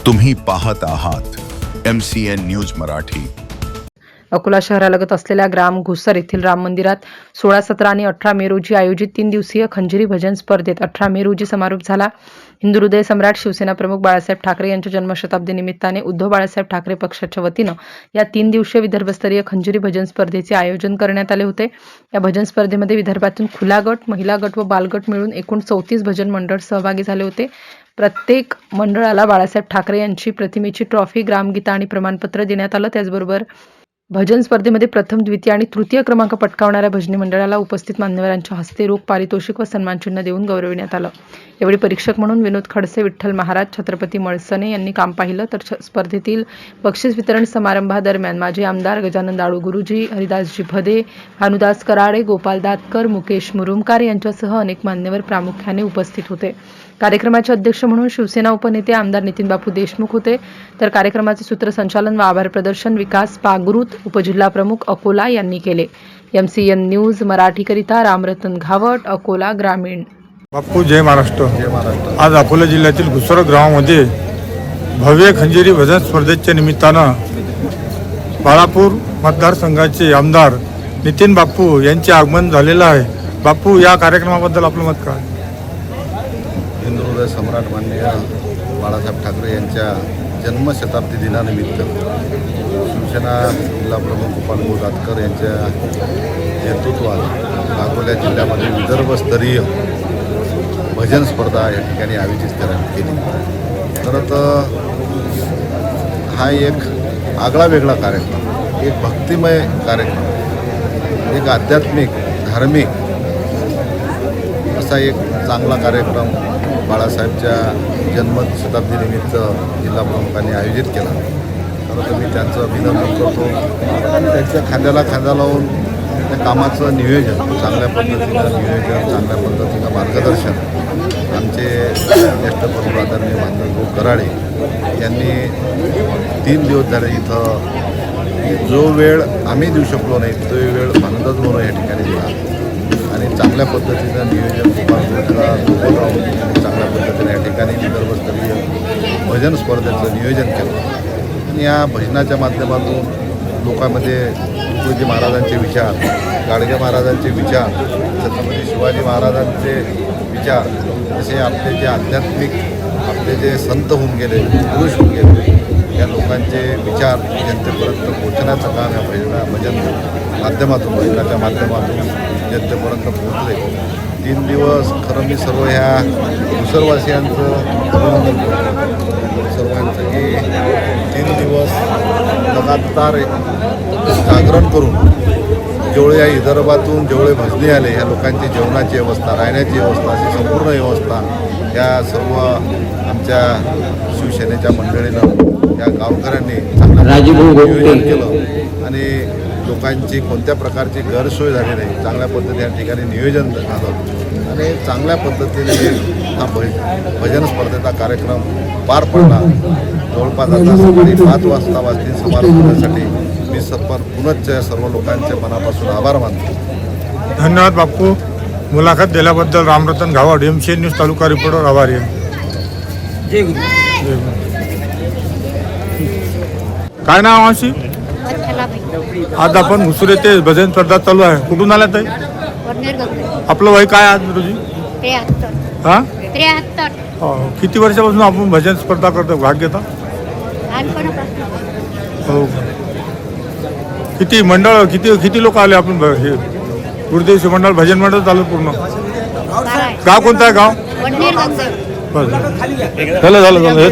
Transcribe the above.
तुम्ही पाहत आहात MCN न्यूज मराठी। अकोला शहरालगत असलेल्या ग्राम घुसर येथील राम मंदिरात 16, 17 आणि 18 मे रोजी आयोजित 3 दिवसीय खंजिरी भजन स्पर्धेत 18 मे रोजी समारोप झाला। हिंदू हृदय सम्राट शिवसेना प्रमुख बाळासाहेब ठाकरे यांच्या जन्मशताब्दी निमित्ताने उद्धव बाळासाहेब ठाकरे पक्षाच्या वतीनं या 3 दिवसीय विदर्भस्तरीय खंजिरी भजन स्पर्धेचे आयोजन करण्यात आले होते। या भजन स्पर्धेमध्ये विदर्भातून खुला गट, महिला गट व बालगट मिळून एकूण 34 भजन मंडळ सहभागी झाले होते। प्रत्येक मंडळाला बाळासाहेब ठाकरे यांची प्रतिमेची ट्रॉफी, ग्रामगीता आणि प्रमाणपत्र देण्यात आलं। त्याचबरोबर भजन स्पर्धेमध्ये प्रथम, द्वितीय आणि तृतीय क्रमांक पटकावणाऱ्या भजनी मंडळाला उपस्थित मान्यवरांच्या हस्ते रोख पारितोषिक व सन्मानचिन्ह देऊन गौरविण्यात आलं। यावेळी परीक्षक म्हणून विनोद खडसे, विठ्ठल महाराज, छत्रपती मळसने यांनी काम पाहिलं। तर स्पर्धेतील बक्षीस वितरण समारंभादरम्यान माजी आमदार गजानन दाळू गुरुजी, हरिदासजी भदे, भानुदास कराळे, गोपाल दातकर, मुकेश मुरुमकार यांच्यासह अनेक मान्यवर प्रामुख्याने उपस्थित होते। कार्यक्रमाचे अध्यक्ष म्हणून शिवसेना उपनेते आमदार नितीनबापू देशमुख होते। तर कार्यक्रमाचे सूत्रसंचालन व आभार प्रदर्शन विकास पागरुत, उपजिल्हा प्रमुख अकोला यांनी केले। MCN न्यूज मराठीकरिता रामरतन घावट, अकोला ग्रामीण। बापू जय महाराष्ट्र। आज अकोला जिल्ह्यातील घुसर गावामध्ये भव्य खंजिरी भजन स्पर्धेच्या निमित्तानं बाळापूर मतदारसंघाचे आमदार नितीन बापू यांचे आगमन झालेलं आहे। बापू, या कार्यक्रमाबद्दल आपलं मत काय? हिंदू हृदय सम्राट माननीय बाळासाहेब ठाकरे यांच्या जन्मशताब्दी दिनानिमित्त शिवसेना जिल्हा प्रमुख गोपाल दातकर यांच्या नेतृत्वात अकोला जिल्ह्यामध्ये विदर्भस्तरीय भजन स्पर्धा या ठिकाणी आयोजित करण्यात केली। खरं तर हा एक आगळा वेगळा कार्यक्रम, एक भक्तिमय कार्यक्रम, एक आध्यात्मिक धार्मिक असा एक चांगला कार्यक्रम बाळासाहेबच्या जन्मशताब्दीनिमित्त जिल्हा प्रमुखांनी आयोजित केला। खरं तर मी त्यांचं अभिनंदन करतो आणि त्यांच्या खांद्याला खांदा लावून त्या कामाचं नियोजन, चांगल्या पद्धतीनं नियोजन, चांगल्या पद्धतीनं मार्गदर्शन आमचे ज्येष्ठ प्रमुख आदरणीय भानुदास कराळे यांनी 3 दिवस झाले इथं जो वेळ आम्ही देऊ शकलो नाही तो वेळ भानुदास म्हणून या ठिकाणी दिला आणि चांगल्या पद्धतीनं नियोजन चांगल्या पद्धतीने या ठिकाणी विदर्भस्तरीय भजन स्पर्धेचं नियोजन केलं आणि या भजनाच्या माध्यमातून लोकांमध्ये तुकडोजी महाराजांचे विचार, गाडगे महाराजांचे विचार, छत्रपती शिवाजी महाराजांचे विचार, असे आपले जे आध्यात्मिक आपले जे संत होऊन गेले, पुरुष होऊन गेले, या लोकांचे विचार जनतेपर्यंत पोहोचण्याचं काम या भजन माध्यमातून, भजनाच्या माध्यमातून जनतेपर्यंत पोहोचले। 3 दिवस खरं मी सर्व ह्या घुसरवासियांचं अभिनंदन करतो सर्वांचं की 3 दिवस लगातार जागरण करून जेवढे या विदर्भातून जेवढे भजनी आले ह्या लोकांची जेवणाची व्यवस्था, राहण्याची व्यवस्था, अशी संपूर्ण व्यवस्था या सर्व आमच्या शिवसेनेच्या मंडळीनं, या गावकऱ्यांनी चांगलं नियोजन केलं आणि लोकांची कोणत्या प्रकारची गैरसोय झाली नाही, चांगल्या पद्धतीने या ठिकाणी नियोजन झालं आणि चांगल्या पद्धतीने हा भजन स्पर्धेचा कार्यक्रम पार पडला। जवळपास आता सकाळी 5 वाजता समारोप होण्यासाठी मी पुनश्च सर्व लोकांचे मनापासून आभार मानतो। धन्यवाद बापू, मुलाखत दिल्याबद्दल। रामरतन घावट, MCN न्यूज तालुका रिपोर्टर, आभारी आहे। जय गुरु। काय नाव अशी? आज आपण घुसर येथे भजन स्पर्धा चालू आहे, कुठून आल्या ताई? आपलं वय काय आज रोजी? 73। हां, 73। किती वर्षापासून आपण भजन स्पर्धा करतो, भाग घेता? हो। किती मंडळ, किती लोक आले आपण? हे गुरुदेव मंडळ, भजन मंडळ चालू पूर्ण? गाव कोणतं आहे? गाव? वडनेर। झालं.